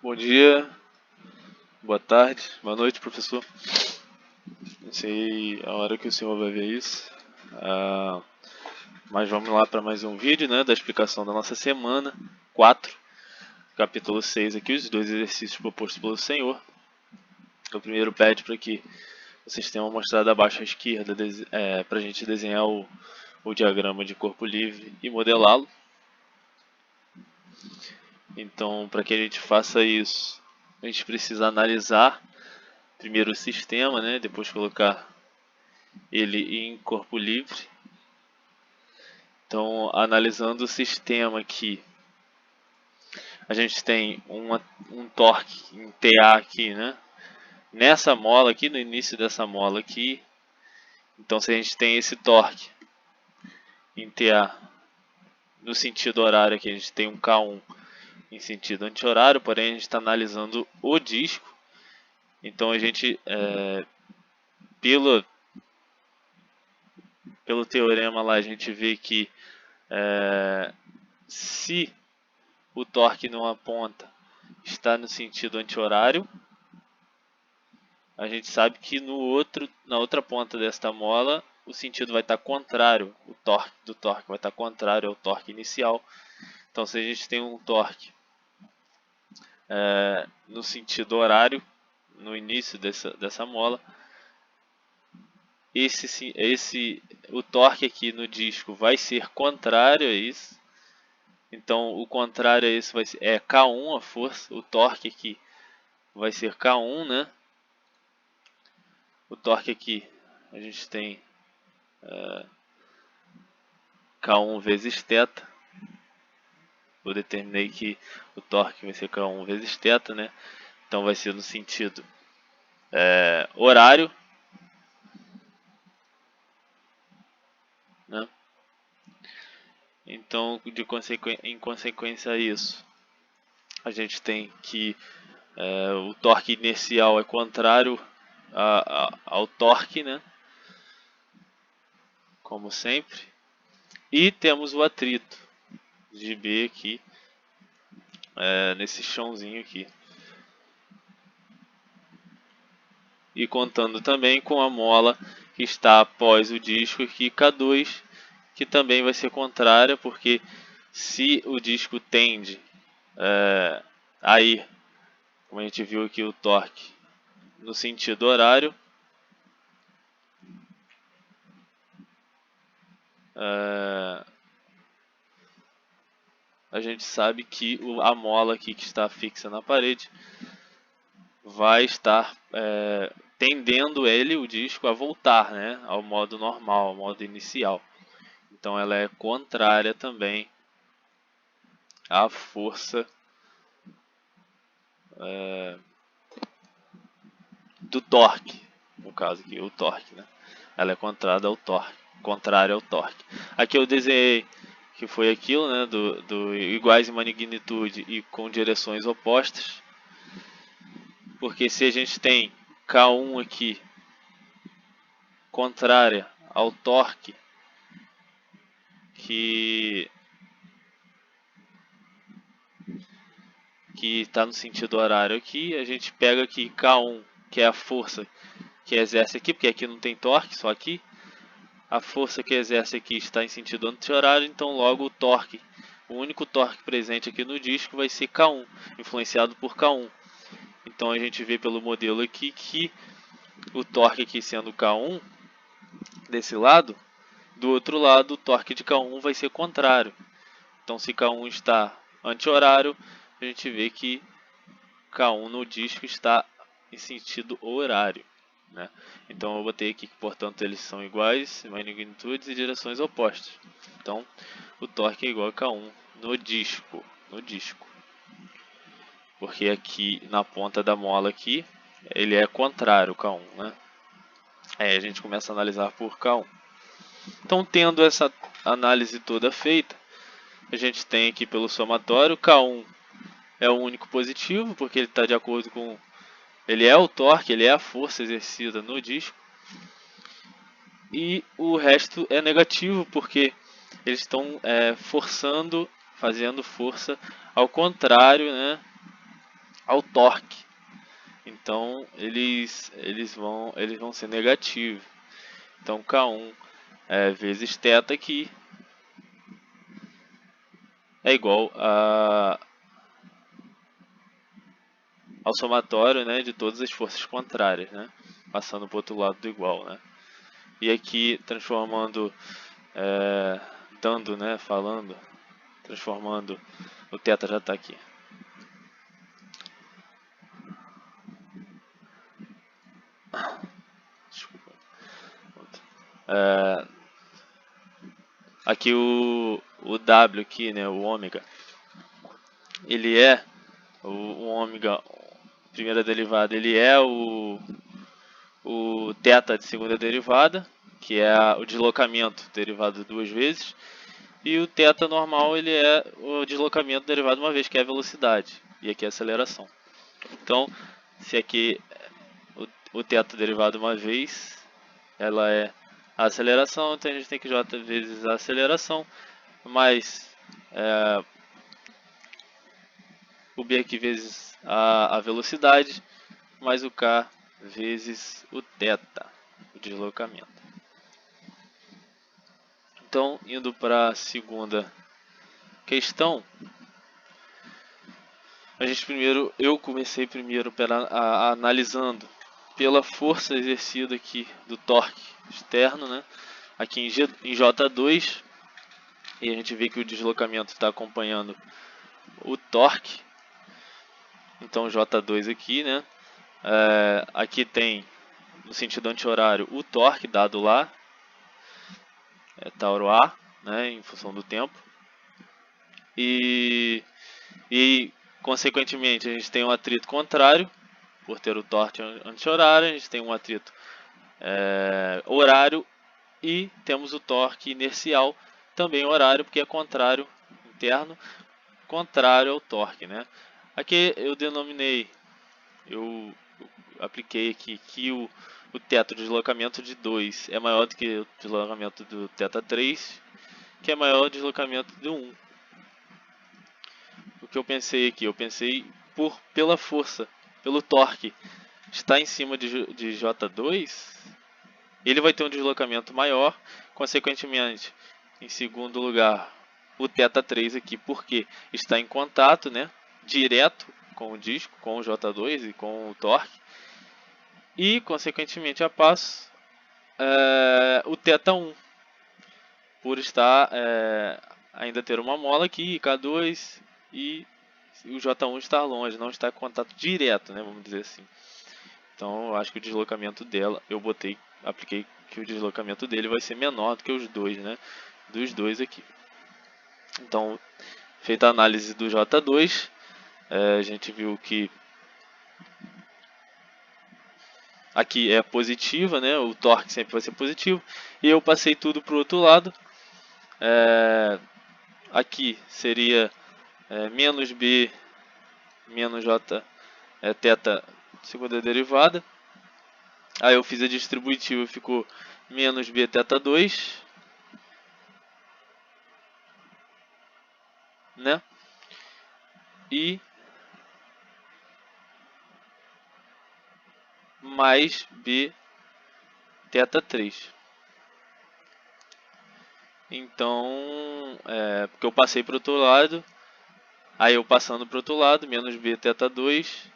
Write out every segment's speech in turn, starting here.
Bom dia, boa tarde, boa noite, professor. Não sei a hora que o senhor vai ver isso, mas vamos lá para mais um vídeo, né, da explicação da nossa semana 4, capítulo 6 aqui, os dois exercícios propostos pelo senhor. O primeiro pede para que vocês tenham mostrado abaixo à esquerda para a gente desenhar o diagrama de corpo livre e modelá-lo. Então, para que a gente faça isso, a gente precisa analisar primeiro o sistema, né, depois colocar ele em corpo livre. Então, analisando o sistema aqui, a gente tem um torque em TA aqui, né? Nessa mola aqui, no início dessa mola aqui. Então, se a gente tem esse torque em TA no sentido horário aqui, a gente tem um K1 em sentido anti-horário, porém a gente está analisando o disco. Então, a gente, pelo teorema lá, a gente vê que se o torque numa ponta está no sentido anti-horário, a gente sabe que na outra ponta desta mola o sentido vai estar contrário, o torque do torque vai estar contrário ao torque inicial. Então, se a gente tem um torque no sentido horário, no início dessa mola, o torque aqui no disco vai ser contrário a isso. Então, o contrário a isso é K1, a força, o torque aqui vai ser K1, né? O torque aqui, a gente tem K1 vezes θ. Eu determinei que o torque vai ser K1 vezes θ, né? Então vai ser no sentido horário, né? Então, em consequência a isso, a gente tem que o torque inercial é contrário ao torque, né? Como sempre. E temos o atrito de B aqui, nesse chãozinho aqui. E contando também com a mola que está após o disco aqui, K2, que também vai ser contrária, porque se o disco tende a ir, como a gente viu aqui o torque, no sentido horário, a gente sabe que a mola aqui que está fixa na parede vai estar tendendo o disco, a voltar, né, ao modo normal, ao modo inicial. Então ela é contrária também à força do torque, no caso aqui, o torque, né? Ela é contrária ao torque. Aqui eu desenhei que foi aquilo, né, do iguais em magnitude e com direções opostas, porque se a gente tem K1 aqui contrária ao torque que está no sentido horário aqui, a gente pega aqui K1, que é a força que exerce aqui, porque aqui não tem torque, só aqui. A força que exerce aqui está em sentido anti-horário, então logo o torque, o único torque presente aqui no disco vai ser K1, influenciado por K1. Então a gente vê pelo modelo aqui que o torque aqui sendo K1 desse lado, do outro lado o torque de K1 vai ser contrário. Então se K1 está anti-horário, a gente vê que K1 no disco está em sentido horário, né? Então eu botei aqui que, portanto, eles são iguais, magnitudes e direções opostas. Então o torque é igual a K1 no disco, porque aqui na ponta da mola aqui ele é contrário K1, né? Aí a gente começa a analisar por K1. Então, tendo essa análise toda feita, a gente tem aqui pelo somatório K1 é o único positivo, porque ele está de acordo com... Ele é o torque, ele é a força exercida no disco. E o resto é negativo, porque eles estão fazendo força ao contrário, né, ao torque. Então eles vão ser negativos. Então K1 vezes θ aqui é igual ao somatório, né, de todas as forças contrárias, né, passando para o outro lado do igual, né. E aqui transformando, transformando, o θ já está aqui. Desculpa. Aqui o W aqui, né, o ômega, ele é o ômega, primeira derivada, ele é o θ de segunda derivada, que é o deslocamento derivado duas vezes, e o θ normal ele é o deslocamento derivado uma vez, que é a velocidade, e aqui é a aceleração. Então, se aqui o θ derivado uma vez, ela é a aceleração, então a gente tem que j vezes a aceleração, mais o b aqui vezes a velocidade, mais o k vezes o θ, o deslocamento. Então, indo para a segunda questão, eu comecei primeiro analisando pela força exercida aqui do torque externo, né? Aqui em J2, e a gente vê que o deslocamento está acompanhando o torque. Então J2 aqui, né? Aqui tem, no sentido anti-horário, o torque dado lá, Tauro A, né, em função do tempo. E consequentemente a gente tem um atrito contrário, por ter o torque anti-horário, a gente tem um atrito horário e temos o torque inercial, também horário, porque é contrário, interno, contrário ao torque, né? Aqui eu apliquei aqui que o θ do deslocamento de 2 é maior do que o deslocamento do θ3, que é maior do deslocamento do 1. O que eu pensei aqui? Eu pensei pela força, pelo torque, está em cima de J2, ele vai ter um deslocamento maior, consequentemente, em segundo lugar, o θ3 aqui, porque está em contato, né, direto com o disco, com o J2 e com o torque, e consequentemente a passo o θ1, por estar ainda ter uma mola aqui, K2, e o J1 estar longe, não está em contato direto, né, vamos dizer assim. Então eu acho que o deslocamento dela, apliquei que o deslocamento dele vai ser menor do que os dois, né, dos dois aqui. Então, feita a análise do J2, a gente viu que aqui é positiva, né, o torque sempre vai ser positivo, e eu passei tudo para o outro lado. Aqui seria menos B menos J θ segunda derivada. Aí eu fiz a distributiva, ficou menos B θ2, né? E mais B θ3. Então, porque eu passei para o outro lado, aí eu passando para o outro lado, menos B θ2,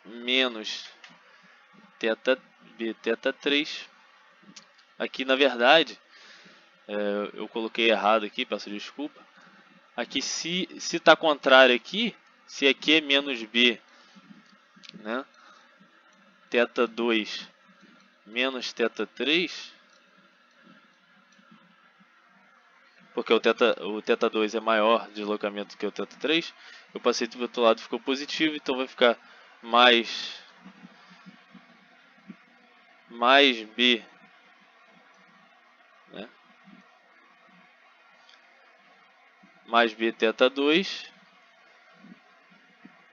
menos B θ3. Aqui na verdade, eu coloquei errado aqui, peço desculpa. Aqui se está contrário aqui, se aqui é menos B, né, θ2 menos θ3, porque o θ2 é maior de deslocamento que o θ3, eu passei do outro lado, ficou positivo, então vai ficar mais B, né? Mais B θ2,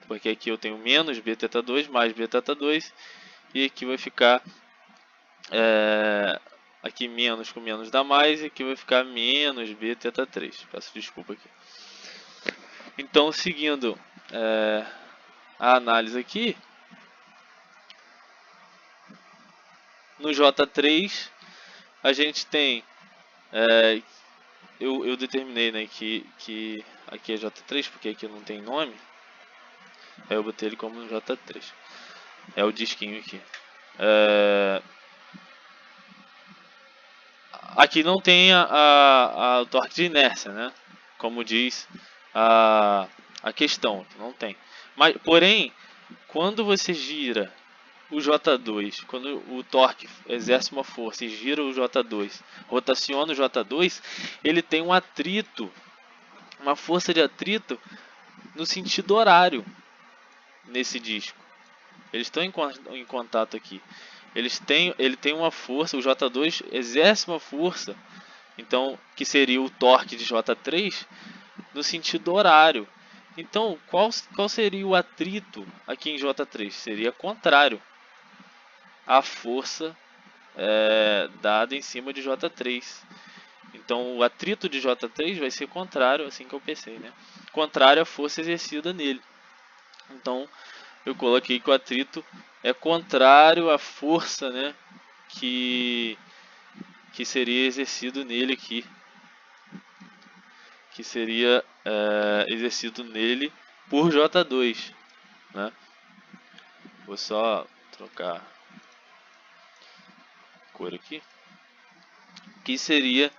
porque aqui eu tenho menos B θ2 mais B θ2, e aqui vai ficar aqui menos com menos dá mais, e aqui vai ficar menos B θ3. Peço desculpa aqui. Então, seguindo a análise aqui, no J3 a gente tem, eu determinei, né, que aqui é J3 porque aqui não tem nome, aí eu botei ele como J3, é o disquinho aqui. Aqui não tem o torque de inércia, né? Como diz a questão, não tem. Mas, porém, quando você gira o J2, quando o torque exerce uma força e gira o J2, rotaciona o J2, ele tem um atrito, uma força de atrito no sentido horário nesse disco. Eles estão em contato aqui. Ele tem uma força, o J2 exerce uma força, então que seria o torque de J3 no sentido horário. Então, qual seria o atrito aqui em J3? Seria contrário à força dada em cima de J3. Então, o atrito de J3 vai ser contrário, assim que eu pensei, né? Contrário à força exercida nele. Então, eu coloquei que o atrito é contrário à força, né, que seria exercido nele aqui, que seria exercido nele por J2, né? Vou só trocar cor aqui, que seria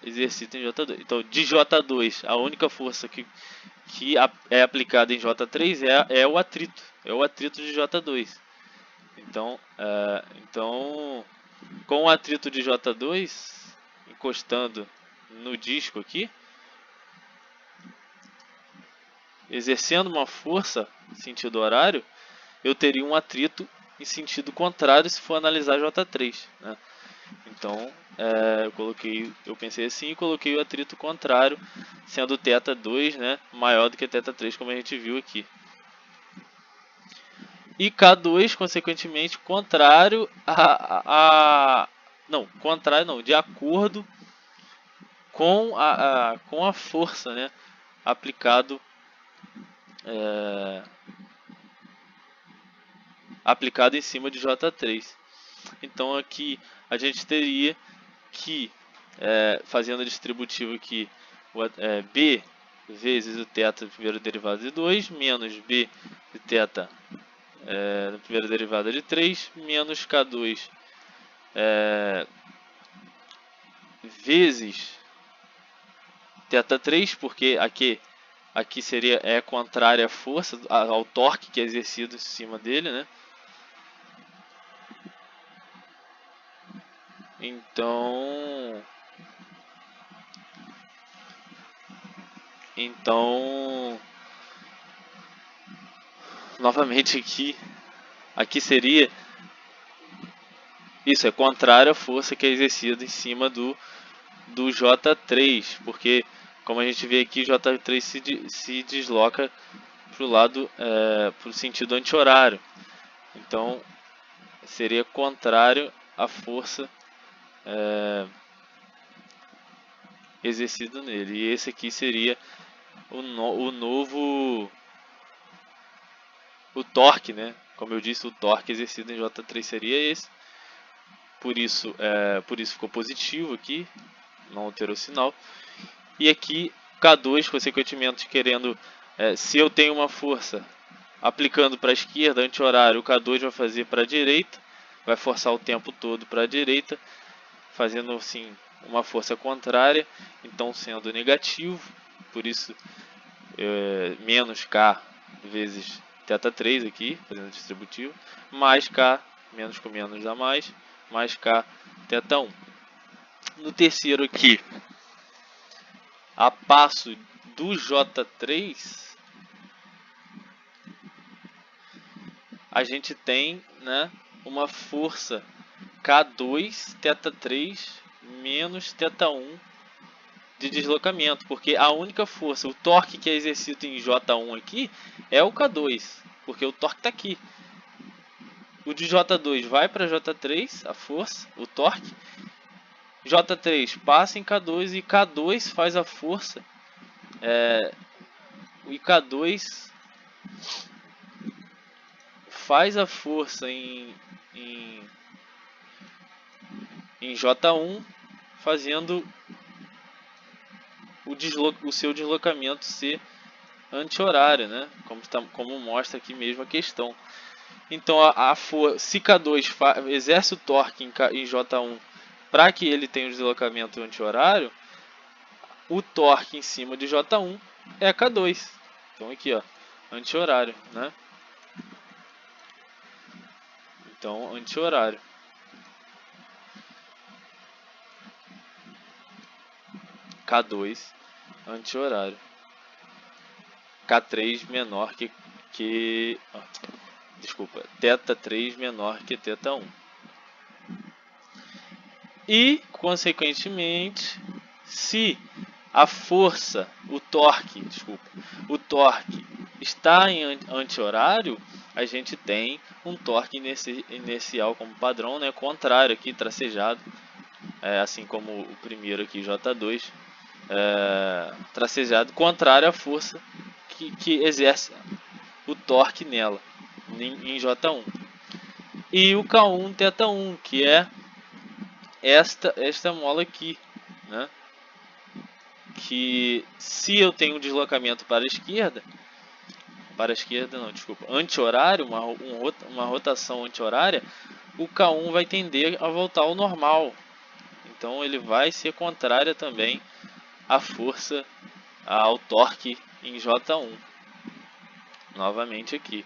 exercido em J2. Então, de J2, a única força que é aplicada em J3 é o atrito de J2. Então, com o atrito de J2 encostando no disco aqui, exercendo uma força em sentido horário, eu teria um atrito em sentido contrário se for analisar J3, né? Então, eu pensei assim e coloquei o atrito contrário, sendo θ2, né, maior do que θ3, como a gente viu aqui. E K2, consequentemente, contrário de acordo com a força, né, aplicado em cima de J3. Então aqui a gente teria que, fazendo a distributiva aqui, B vezes o θ na primeira derivada de 2, menos B de θ na primeira derivada de 3, menos K2 vezes θ3, porque aqui seria contrária à força, ao torque que é exercido em cima dele, né? Então, novamente aqui seria isso, é contrário à força que é exercida em cima do J3, porque como a gente vê aqui, J3 se desloca para o lado, para o sentido anti-horário. Então, seria contrário à força exercida nele. E esse aqui seria o novo torque, né? Como eu disse, o torque exercido em J3 seria esse. Por isso ficou positivo aqui, não alterou o sinal. E aqui K2, consequentemente, querendo, se eu tenho uma força aplicando para a esquerda, anti-horário, o K2 vai fazer para a direita, vai forçar o tempo todo para a direita, fazendo assim uma força contrária, então sendo negativo, por isso menos K vezes θ3 aqui, fazendo distributivo, mais K, menos com menos dá mais K θ1. No terceiro aqui, a passo do J3, a gente tem, né, uma força K2 θ3 menos θ1 de deslocamento, porque a única força, o torque que é exercido em J1 aqui é o K2, porque o torque está aqui. O de J2 vai para J3, a força, o torque. J3 passa em K2 e K2 faz a força o K2 faz a força em J1, fazendo o seu deslocamento ser anti-horário, né? Como mostra aqui mesmo a questão. Então, se K2 exerce o torque em J1 para que ele tenha o deslocamento anti-horário, o torque em cima de J1 é K2. Então, aqui, ó, anti-horário, né? Então, anti-horário. K2, anti-horário. K3 menor desculpa, θ3 menor que θ1. E, consequentemente, se a força, o torque está em anti-horário, a gente tem um torque inercial como padrão, né, contrário aqui, tracejado, assim como o primeiro aqui, J2, tracejado, contrário à força que exerce o torque nela, em J1. E o K1 θ1, que é esta mola aqui, né? Que se eu tenho um deslocamento para a esquerda não, desculpa, anti-horário, uma rotação anti-horária, o K1 vai tender a voltar ao normal. Então ele vai ser contrária também à força, ao torque em J1. Novamente aqui.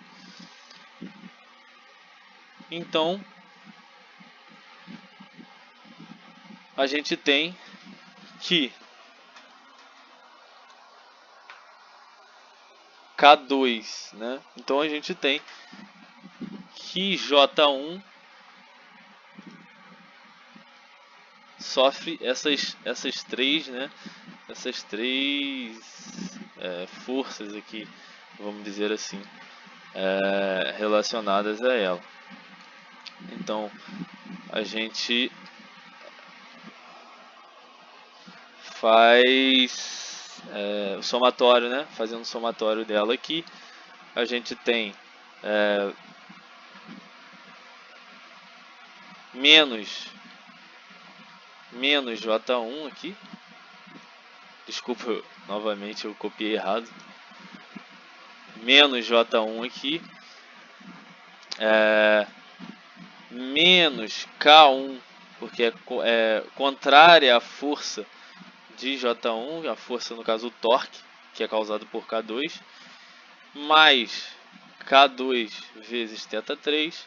Então a gente tem que K2, né? Então a gente tem que J1 sofre essas três, né? Essas três forças aqui, vamos dizer assim, relacionadas a ela. Então a gente faz o somatório, né? Fazendo o somatório dela aqui, a gente tem menos J1 aqui. Desculpa, novamente eu copiei errado. Menos J1 aqui. Menos K1, porque é contrária à força de J1, a força no caso o torque, que é causado por K2, mais K2 vezes θ3,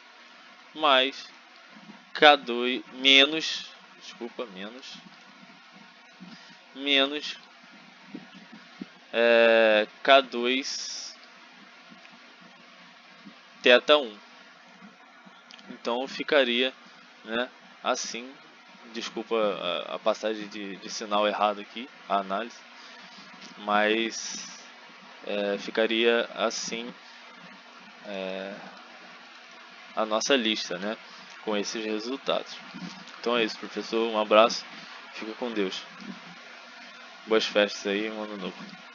mais K2 menos K2 θ1. Então ficaria, né, assim. Desculpa a passagem de sinal errado aqui, a análise, mas ficaria assim a nossa lista, né, com esses resultados. Então é isso, professor, um abraço, fica com Deus, boas festas aí, um ano novo.